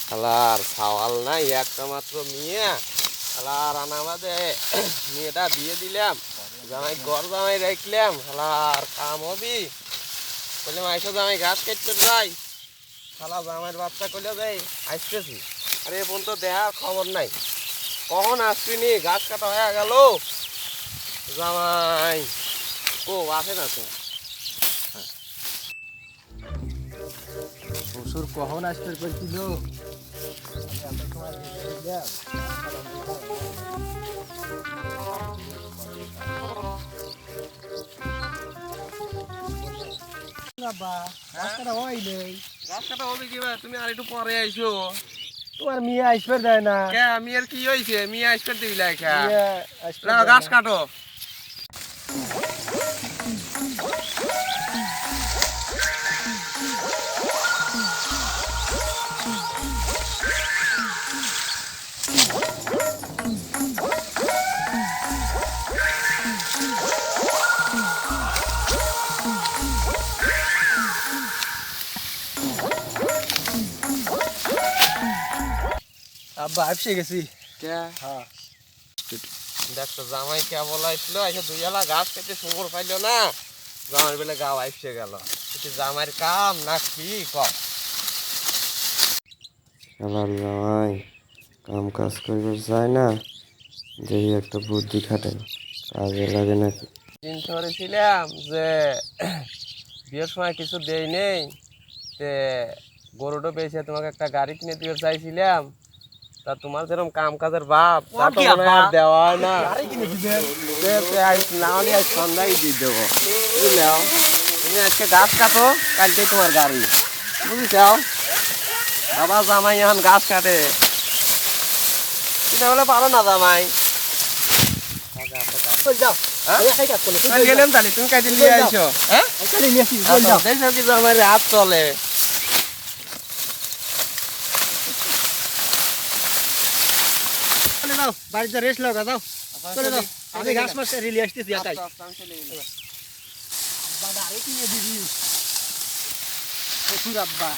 শালার সাওয়াল নাই একটা মাত্র মেয়ে। শালার আনাবাদে মেয়েটা বিয়ে দিলাম, জামাই গড় জামাই রাখলাম। শালার কাম হবি বললাম আইসো জামাই ঘাস কাটতে যাই। শালা জামাইয়ের বাচ্চা কইলে যাই আসতেছি, আরে বোন তো দেখার খবর নাই, কখন আসছিনি? ঘাস কাটা হয়ে গেল। জামাই ও আসে না তো, শ্বশুর কখন আসতে করছিল? রাস্তাটা হয় নেই, ঘাস কাটা হবে কি ভাই? তুমি আর একটু পরে আইসো। তোমার মেয়ে আসবে দেয় না। কে মেয়ের কি হয়েছে? মেয়ে আসবে দিবি লেখা, মেয়ে আসবে লাও দেয় ঘাস না। কাটো। আব্বা আসে গেছি। কে হ্যাঁ, দেখতো জামাই কে বলা আসলো, এসে দুই এলা ঘাস কেটে সুন্দর পাইলো না, জামাই বেলে গাও আইসে গেল। এটি জামাইয়ের কাম না কি কর? আমার জামাই কাম কাজ করবার চায় না, যেই একটা বুদ্ধি খাটে, কাজে লাগে নাকি। চিন্তা করেছিলাম যে বিয়ের সময় কিছু দেই নেই, তে গরুটা বেঁচে তোমাকে একটা গাড়ি কিনে দিতে চাইছিলাম। তা তোমার যেরকম কাম কাজের বাপ, তা তো মনে হয় আর দেওয়া হয় না। না হলে আজ সন্ধ্যায় দিয়ে দেবো, বুঝলাম। তুমি আজকে গাছ কাটো, কালকেই তোমার গাড়ি, বুঝিসাও। বাবা জামাই এখন গাছ কাটে, এটা বলে পারো না জামাই। চল যাও। হ্যাঁ? আমি একাই কাজ করলে, তুই চল যাও। গেলাম তাহলে, তুমি কাটে নিয়ে আইসো। হ্যাঁ, আমি কালি নিয়ে আসি, চল যাও। দেখছো কি জামাইয়ের হাত চলে। চলে যাও, বাড়িতে রেস্ট লাগা যাও। চলে যাও, আমি ঘাস মাছ রিলি আসতেছি একাই। আব্বা গাড়ি কিনে দিবি, শ্বশুর আব্বা।